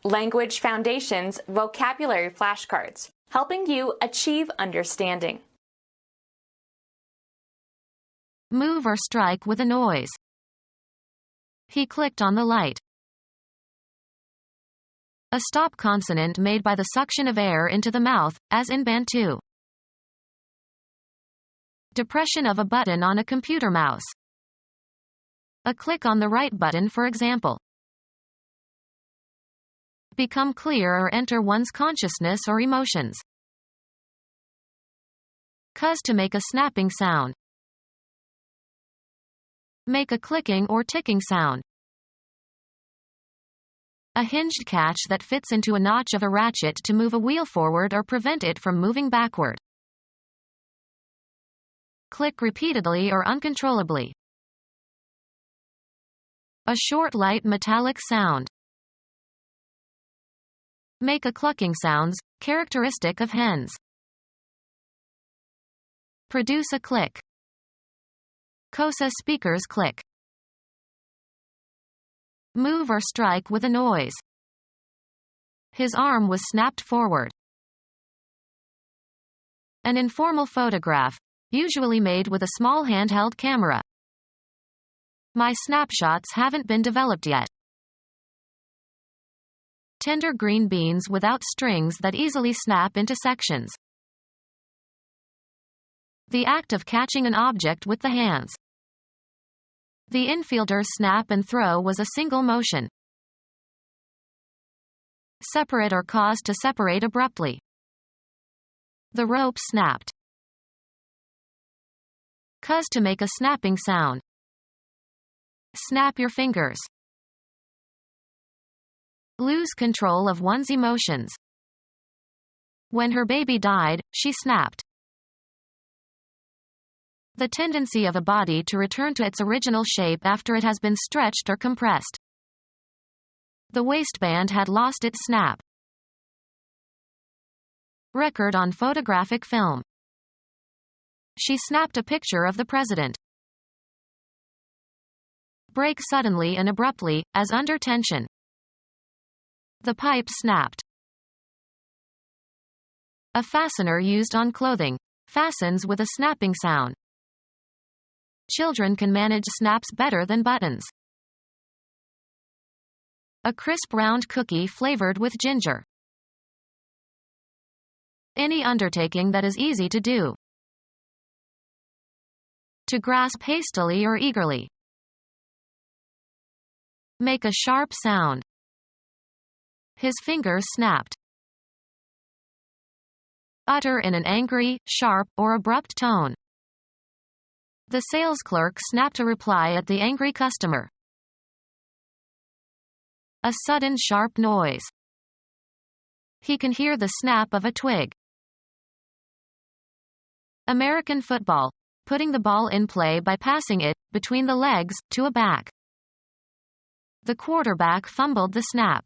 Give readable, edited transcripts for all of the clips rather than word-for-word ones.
Language Foundations Vocabulary Flashcards, helping you achieve understanding. Move or strike with a noise. He clicked on the light. A stop consonant made by the suction of air into the mouth, as in Bantu. Depression of a button on a computer mouse. A click on the right button, for example. Become clear or enter one's consciousness or emotions. Cuz to make a snapping sound. Make a clicking or ticking sound. A hinged catch that fits into a notch of a ratchet to move a wheel forward or prevent it from moving backward. Click repeatedly or uncontrollably. A short light metallic sound. Make a clucking sounds, characteristic of hens. Produce a click. Kosa speakers click. Move or strike with a noise. His arm was snapped forward. An informal photograph, usually made with a small handheld camera. My snapshots haven't been developed yet. Tender green beans without strings that easily snap into sections. The act of catching an object with the hands. The infielder's snap and throw was a single motion. Separate or cause to separate abruptly. The rope snapped. Cuz to make a snapping sound. Snap your fingers. Lose control of one's emotions. When her baby died, she snapped. The tendency of a body to return to its original shape after it has been stretched or compressed. The waistband had lost its snap. Record on photographic film. She snapped a picture of the president. Break suddenly and abruptly, as under tension. The pipe snapped. A fastener used on clothing fastens with a snapping sound. Children can manage snaps better than buttons. A crisp round cookie flavored with ginger. Any undertaking that is easy to do. To grasp hastily or eagerly. Make a sharp sound. His fingers snapped. Utter in an angry, sharp, or abrupt tone. The sales clerk snapped a reply at the angry customer. A sudden sharp noise. He can hear the snap of a twig. American football. Putting the ball in play by passing it, between the legs, to a back. The quarterback fumbled the snap.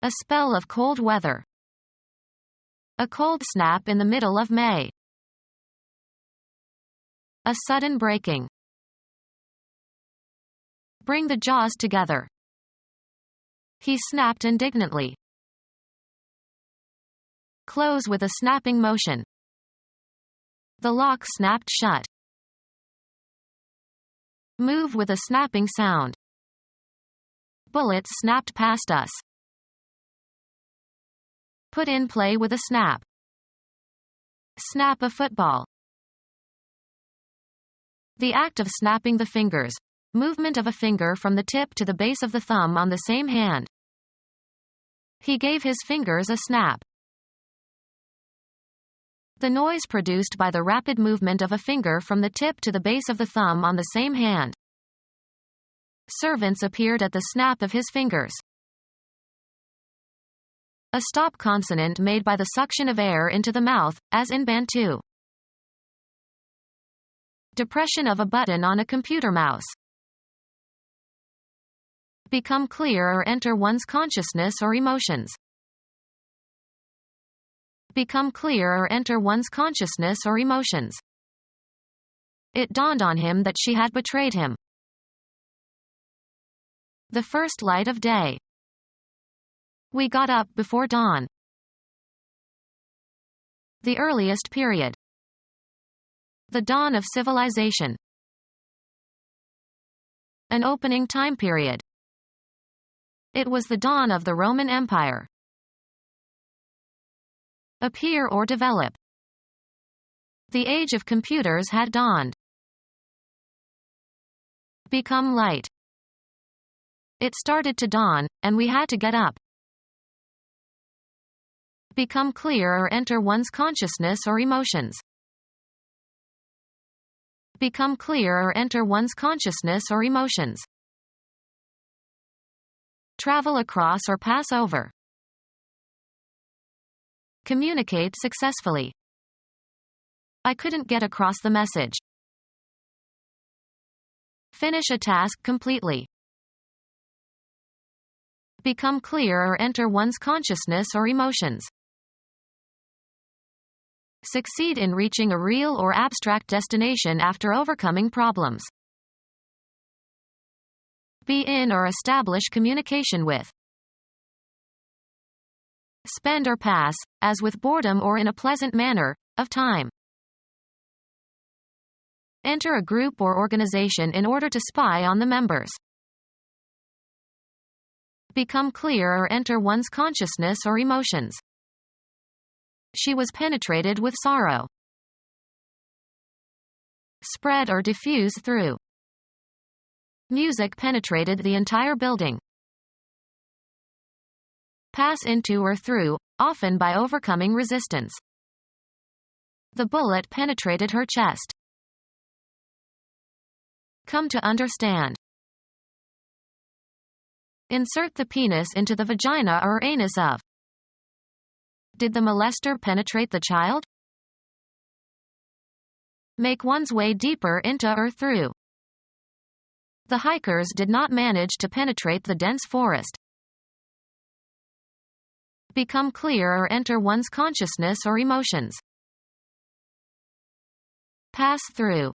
A spell of cold weather. A cold snap in the middle of May. A sudden breaking. Bring the jaws together. He snapped indignantly. Close with a snapping motion. The lock snapped shut. Move with a snapping sound. Bullets snapped past us. Put in play with a snap. Snap a football. The act of snapping the fingers. Movement of a finger from the tip to the base of the thumb on the same hand. He gave his fingers a snap. The noise produced by the rapid movement of a finger from the tip to the base of the thumb on the same hand. Servants appeared at the snap of his fingers. A stop consonant made by the suction of air into the mouth, as in Bantu. Depression of a button on a computer mouse. Become clear or enter one's consciousness or emotions. Become clear or enter one's consciousness or emotions. It dawned on him that she had betrayed him. The first light of day. We got up before dawn. The earliest period. The dawn of civilization. An opening time period. It was the dawn of the Roman Empire. Appear or develop. The age of computers had dawned. Become light. It started to dawn, and we had to get up. Become clear or enter one's consciousness or emotions. Become clear or enter one's consciousness or emotions. Travel across or pass over. Communicate successfully. I couldn't get across the message. Finish a task completely. Become clear or enter one's consciousness or emotions. Succeed in reaching a real or abstract destination after overcoming problems. Be in or establish communication with. Spend or pass, as with boredom or in a pleasant manner, of time. Enter a group or organization in order to spy on the members. Become clear or enter one's consciousness or emotions. She was penetrated with sorrow. Spread or diffuse through. Music penetrated the entire building. Pass into or through, often by overcoming resistance. The bullet penetrated her chest. Come to understand. Insert the penis into the vagina or anus of. Did the molester penetrate the child? Make one's way deeper into or through. The hikers did not manage to penetrate the dense forest. Become clear or enter one's consciousness or emotions. Pass through.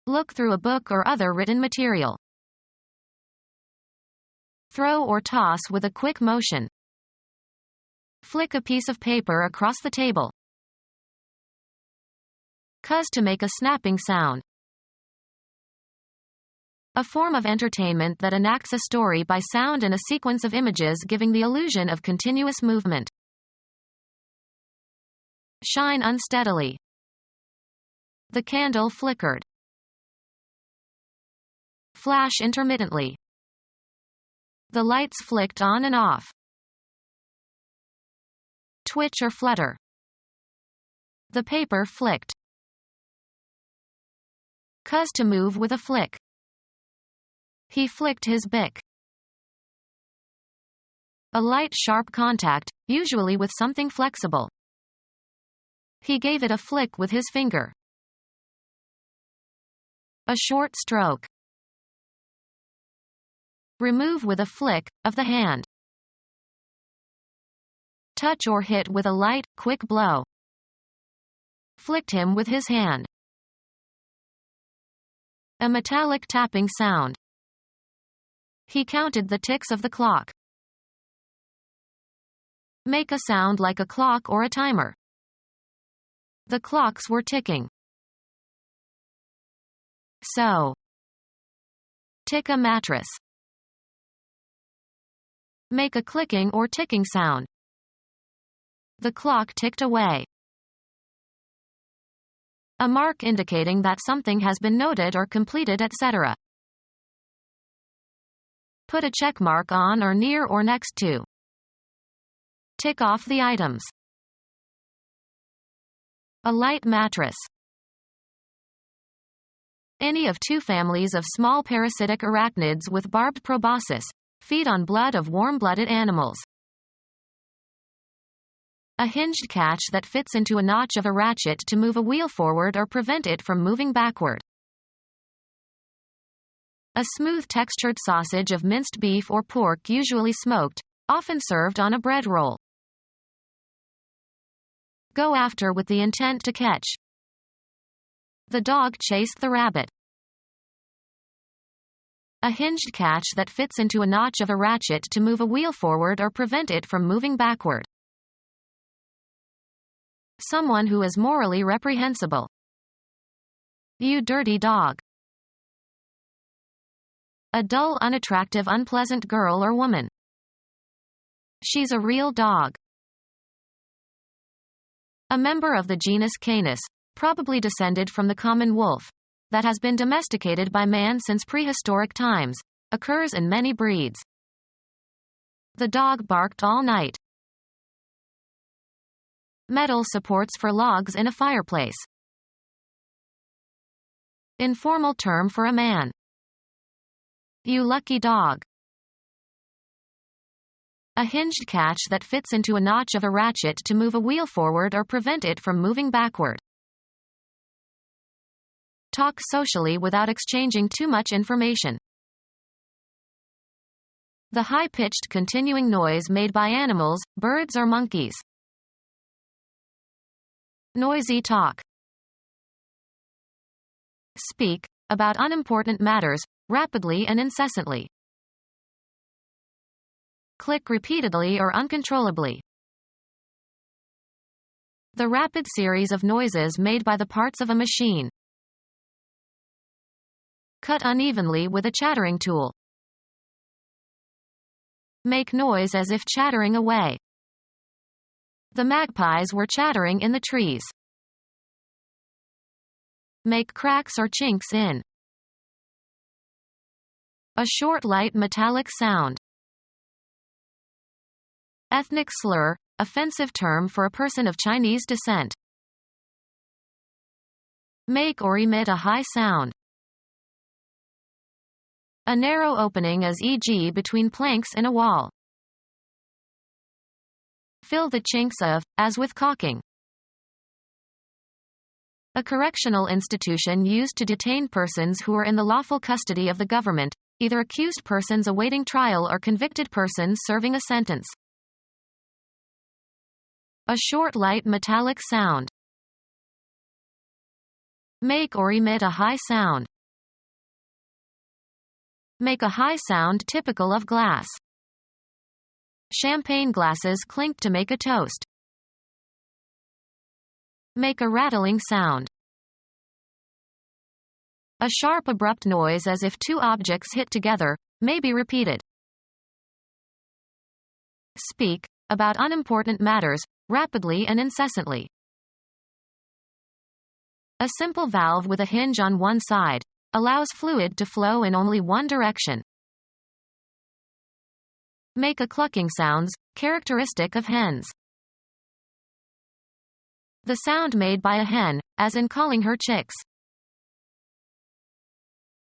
Look through a book or other written material. Throw or toss with a quick motion. Flick a piece of paper across the table. Cuz to make a snapping sound. A form of entertainment that enacts a story by sound and a sequence of images giving the illusion of continuous movement. Shine unsteadily. The candle flickered. Flash intermittently. The lights flicked on and off. Twitch or flutter. The paper flicked. Cuz to move with a flick. He flicked his bic. A light sharp contact, usually with something flexible. He gave it a flick with his finger. A short stroke. Remove with a flick of the hand. Touch or hit with a light, quick blow. Flicked him with his hand. A metallic tapping sound. He counted the ticks of the clock. Make a sound like a clock or a timer. The clocks were ticking. So. Tick a mattress. Make a clicking or ticking sound. The clock ticked away. A mark indicating that something has been noted or completed, etc. Put a check mark on or near or next to. Tick off the items. A light mattress. Any of two families of small parasitic arachnids with barbed proboscis, feed on blood of warm-blooded animals. A hinged catch that fits into a notch of a ratchet to move a wheel forward or prevent it from moving backward. A smooth textured sausage of minced beef or pork, usually smoked, often served on a bread roll. Go after with the intent to catch. The dog chased the rabbit. A hinged catch that fits into a notch of a ratchet to move a wheel forward or prevent it from moving backward. Someone who is morally reprehensible. You dirty dog. A dull, unattractive, unpleasant girl or woman. She's a real dog. A member of the genus Canis, probably descended from the common wolf, that has been domesticated by man since prehistoric times, occurs in many breeds. The dog barked all night. Metal supports for logs in a fireplace. Informal term for a man. You lucky dog. A hinged catch that fits into a notch of a ratchet to move a wheel forward or prevent it from moving backward. Talk socially without exchanging too much information. The high-pitched continuing noise made by animals, birds or monkeys. Noisy talk. Speak about unimportant matters, rapidly and incessantly. Click repeatedly or uncontrollably. The rapid series of noises made by the parts of a machine. Cut unevenly with a chattering tool. Make noise as if chattering away. The magpies were chattering in the trees. Make cracks or chinks in. A short, light, metallic sound. Ethnic slur, offensive term for a person of Chinese descent. Make or emit a high sound. A narrow opening, as e.g. between planks in a wall. Fill the chinks of, as with caulking. A correctional institution used to detain persons who are in the lawful custody of the government, either accused persons awaiting trial or convicted persons serving a sentence. A short, light, metallic sound. Make or emit a high sound. Make a high sound typical of glass. Champagne glasses clink to make a toast. Make a rattling sound. A sharp, abrupt noise as if two objects hit together, may be repeated. Speak about unimportant matters, rapidly and incessantly. A simple valve with a hinge on one side allows fluid to flow in only one direction. Make a clucking sounds, characteristic of hens. The sound made by a hen, as in calling her chicks.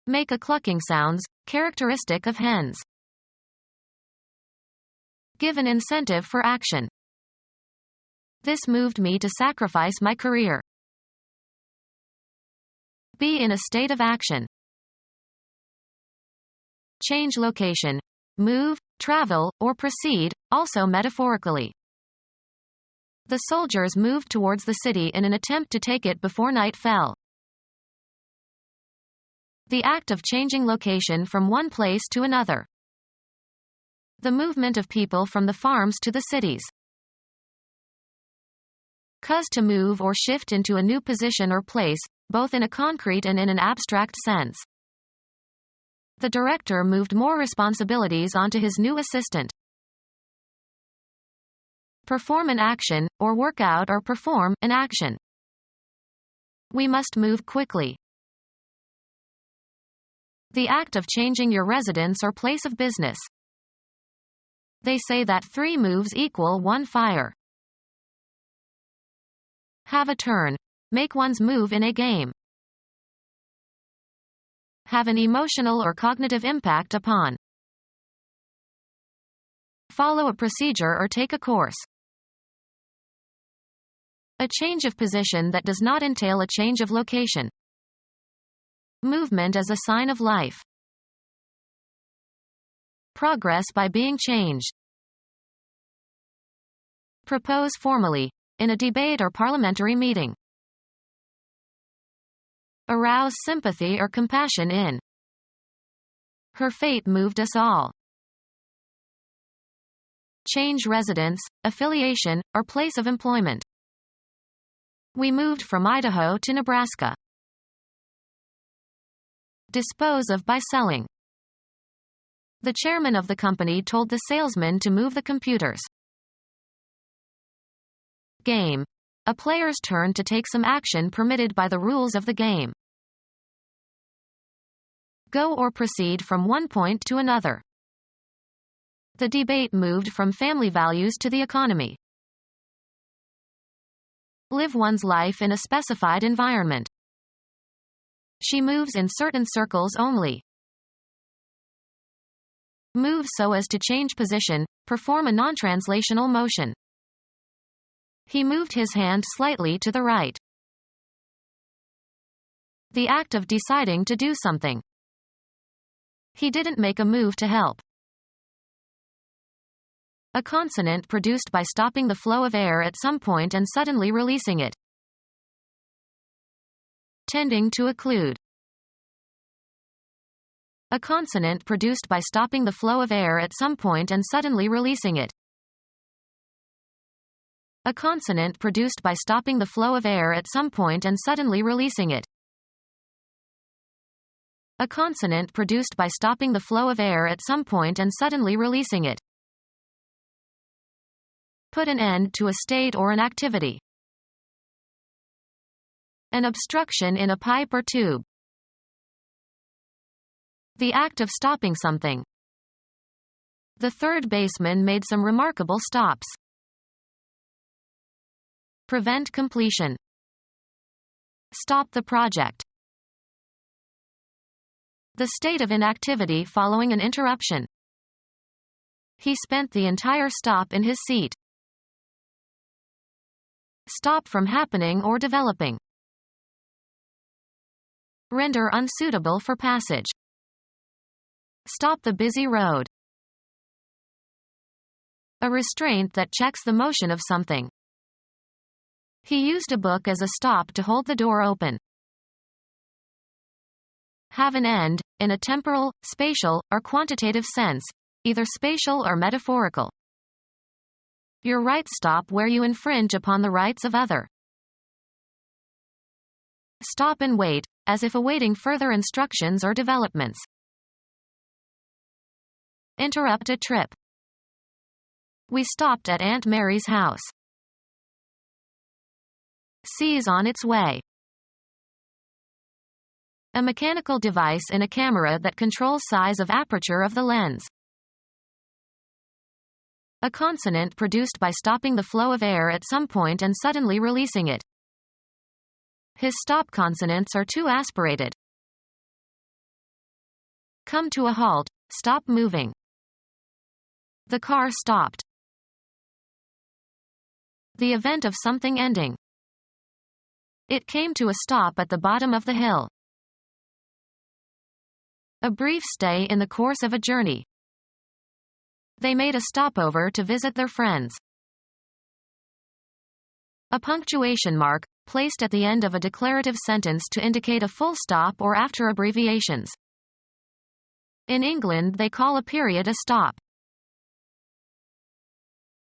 Make a clucking sounds, characteristic of hens. Give an incentive for action. This moved me to sacrifice my career. Be in a state of action. Change location. Move, travel, or proceed, also metaphorically. The soldiers moved towards the city in an attempt to take it before night fell. The act of changing location from one place to another. The movement of people from the farms to the cities. Cause to move or shift into a new position or place, both in a concrete and in an abstract sense. The director moved more responsibilities onto his new assistant. Perform an action, or work out or perform an action. We must move quickly. The act of changing your residence or place of business. They say that 3 moves equal 1 fire. Have a turn. Make one's move in a game. Have an emotional or cognitive impact upon. Follow a procedure or take a course. A change of position that does not entail a change of location. Movement as a sign of life. Progress by being changed. Propose formally, in a debate or parliamentary meeting. Arouse sympathy or compassion in. Her fate moved us all. Change residence, affiliation, or place of employment. We moved from Idaho to Nebraska. Dispose of by selling. The chairman of the company told the salesman to move the computers. Game. A player's turn to take some action permitted by the rules of the game. Go or proceed from one point to another. The debate moved from family values to the economy. Live one's life in a specified environment. She moves in certain circles only. Move so as to change position, perform a non-translational motion. He moved his hand slightly to the right. The act of deciding to do something. He didn't make a move to help. A consonant produced by stopping the flow of air at some point and suddenly releasing it. Tending to occlude. A consonant produced by stopping the flow of air at some point and suddenly releasing it. A consonant produced by stopping the flow of air at some point and suddenly releasing it. A consonant produced by stopping the flow of air at some point and suddenly releasing it. Put an end to a state or an activity. An obstruction in a pipe or tube. The act of stopping something. The third baseman made some remarkable stops. Prevent completion. Stop the project. The state of inactivity following an interruption. He spent the entire stop in his seat. Stop from happening or developing. Render unsuitable for passage. Stop the busy road. A restraint that checks the motion of something. He used a book as a stop to hold the door open. Have an end, in a temporal, spatial, or quantitative sense, either spatial or metaphorical. Your rights stop where you infringe upon the rights of other. Stop and wait, as if awaiting further instructions or developments. Interrupt a trip. We stopped at Aunt Mary's house. Seize on its way. A mechanical device in a camera that controls size of aperture of the lens. A consonant produced by stopping the flow of air at some point and suddenly releasing it. His stop consonants are too aspirated. Come to a halt, stop moving. The car stopped. The event of something ending. It came to a stop at the bottom of the hill. A brief stay in the course of a journey. They made a stopover to visit their friends. A punctuation mark, placed at the end of a declarative sentence to indicate a full stop or after abbreviations. In England they call a period a stop.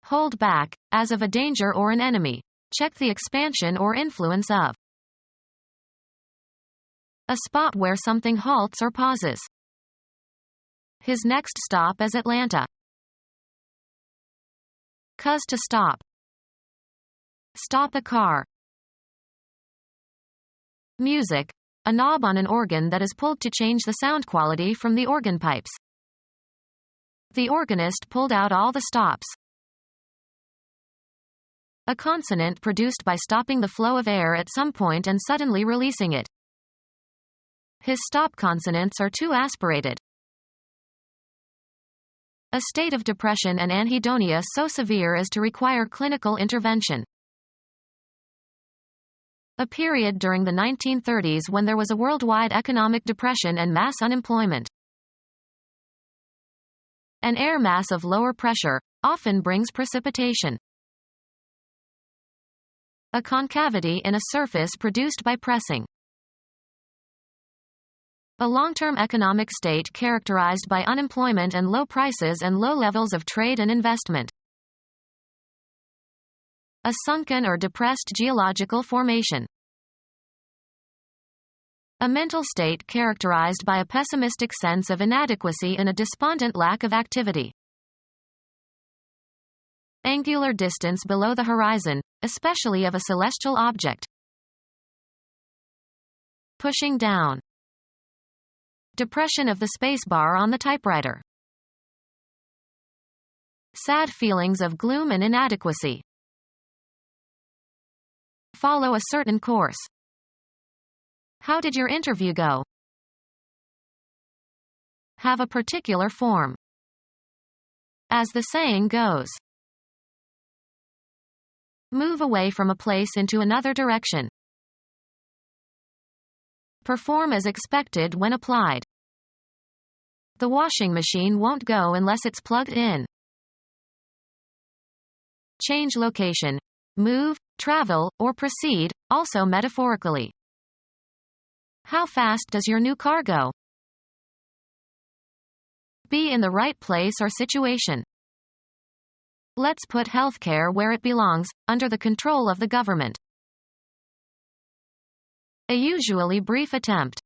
Hold back, as of a danger or an enemy. Check the expansion or influence of. A spot where something halts or pauses. His next stop is Atlanta. Cause to stop. Stop a car. Music. A knob on an organ that is pulled to change the sound quality from the organ pipes. The organist pulled out all the stops. A consonant produced by stopping the flow of air at some point and suddenly releasing it. His stop consonants are too aspirated. A state of depression and anhedonia so severe as to require clinical intervention. A period during the 1930s when there was a worldwide economic depression and mass unemployment. An air mass of lower pressure often brings precipitation. A concavity in a surface produced by pressing. A long-term economic state characterized by unemployment and low prices and low levels of trade and investment. A sunken or depressed geological formation. A mental state characterized by a pessimistic sense of inadequacy and a despondent lack of activity. Angular distance below the horizon, especially of a celestial object. Pushing down. Depression of the spacebar on the typewriter. Sad feelings of gloom and inadequacy. Follow a certain course. How did your interview go? Have a particular form. As the saying goes. Move away from a place into another direction. Perform as expected when applied. The washing machine won't go unless it's plugged in. Change location. Move, travel, or proceed, also metaphorically. How fast does your new car go? Be in the right place or situation. Let's put healthcare where it belongs, under the control of the government. A usually brief attempt.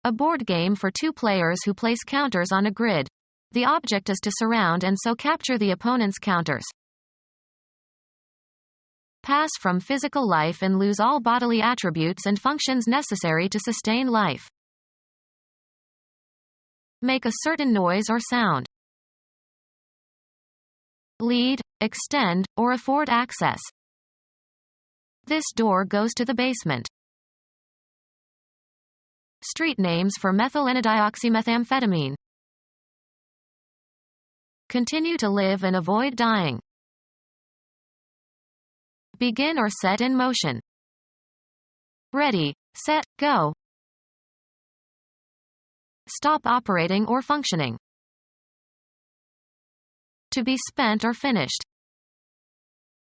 A board game for two players who place counters on a grid. The object is to surround and so capture the opponent's counters. Pass from physical life and lose all bodily attributes and functions necessary to sustain life. Make a certain noise or sound. Lead, extend, or afford access. This door goes to the basement. Street names for methylenedioxymethamphetamine. Continue to live and avoid dying. Begin or set in motion. Ready, set, go. Stop operating or functioning. To be spent or finished.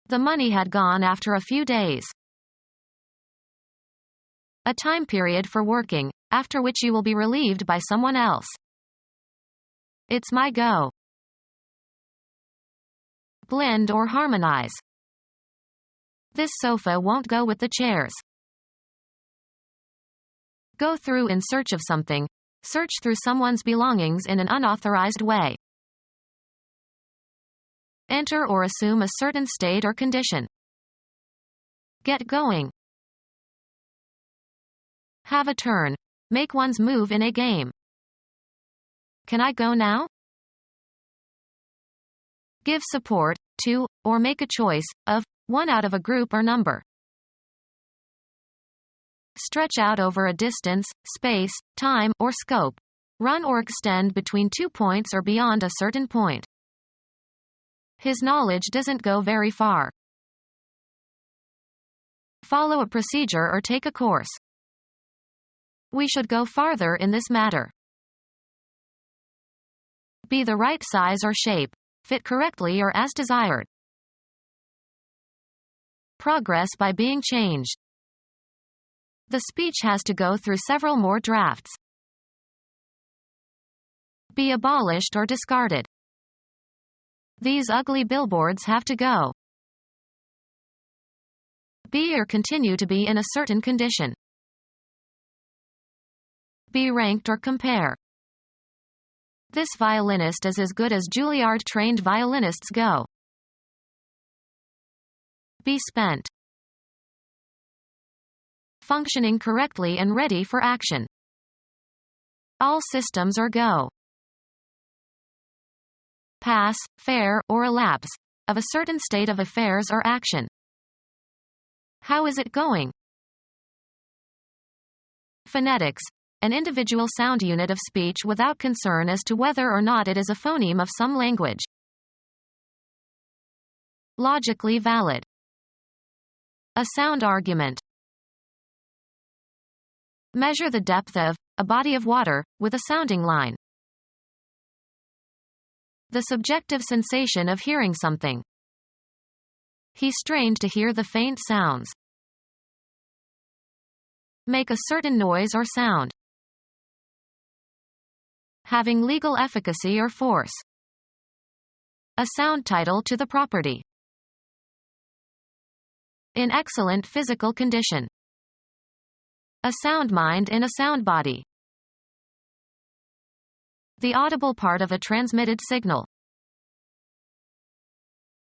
The money had gone after a few days. A time period for working, after which you will be relieved by someone else. It's my go. Blend or harmonize. This sofa won't go with the chairs. Go through in search of something. Search through someone's belongings in an unauthorized way. Enter or assume a certain state or condition. Get going. Have a turn. Make one's move in a game. Can I go now? Give support to, or make a choice of, one out of a group or number. Stretch out over a distance, space, time, or scope. Run or extend between 2 points or beyond a certain point. His knowledge doesn't go very far. Follow a procedure or take a course. We should go farther in this matter. Be the right size or shape. Fit correctly or as desired. Progress by being changed. The speech has to go through several more drafts. Be abolished or discarded. These ugly billboards have to go. Be or continue to be in a certain condition. Be ranked or compare. This violinist is as good as Juilliard-trained violinists go. Be spent. Functioning correctly and ready for action. All systems are go. Pass, fair, or elapse, of a certain state of affairs or action. How is it going? Phonetics. An individual sound unit of speech without concern as to whether or not it is a phoneme of some language. Logically valid. A sound argument. Measure the depth of a body of water with a sounding line. The subjective sensation of hearing something. He strained to hear the faint sounds. Make a certain noise or sound. Having legal efficacy or force. A sound title to the property. In excellent physical condition. A sound mind in a sound body. The audible part of a transmitted signal.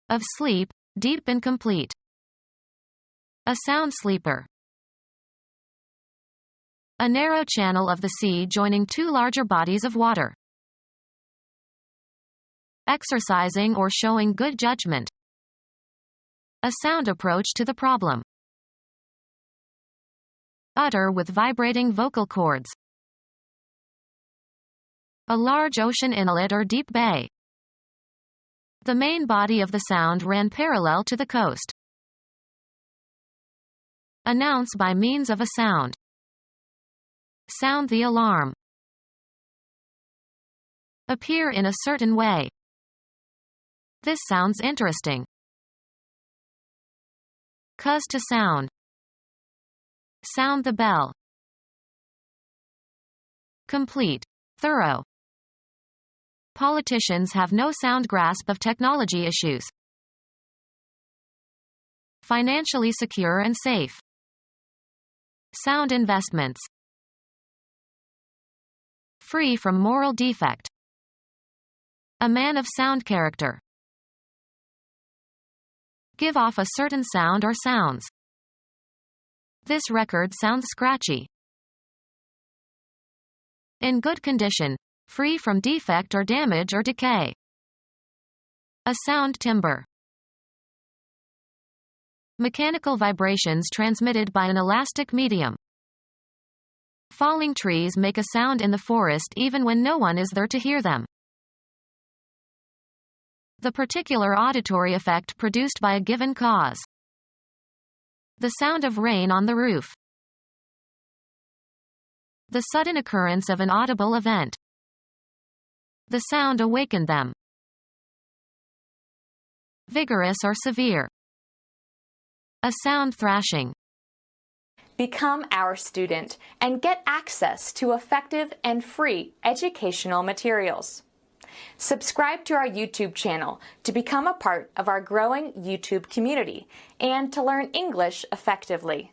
Of sleep, deep and complete. A sound sleeper. A narrow channel of the sea joining two larger bodies of water. Exercising or showing good judgment. A sound approach to the problem. Utter with vibrating vocal cords. A large ocean inlet or deep bay. The main body of the sound ran parallel to the coast. Announce by means of a sound. Sound the alarm. Appear in a certain way. This sounds interesting. Cause to sound. Sound the bell. Complete. Thorough. Politicians have no sound grasp of technology issues. Financially secure and safe. Sound investments. Free from moral defect. A man of sound character. Give off a certain sound or sounds. This record sounds scratchy. In good condition, free from defect or damage or decay. A sound timbre. Mechanical vibrations transmitted by an elastic medium. Falling trees make a sound in the forest even when no one is there to hear them. The particular auditory effect produced by a given cause. The sound of rain on the roof. The sudden occurrence of an audible event. The sound awakened them. Vigorous or severe. A sound thrashing. Become our student and get access to effective and free educational materials. Subscribe to our YouTube channel to become a part of our growing YouTube community and to learn English effectively.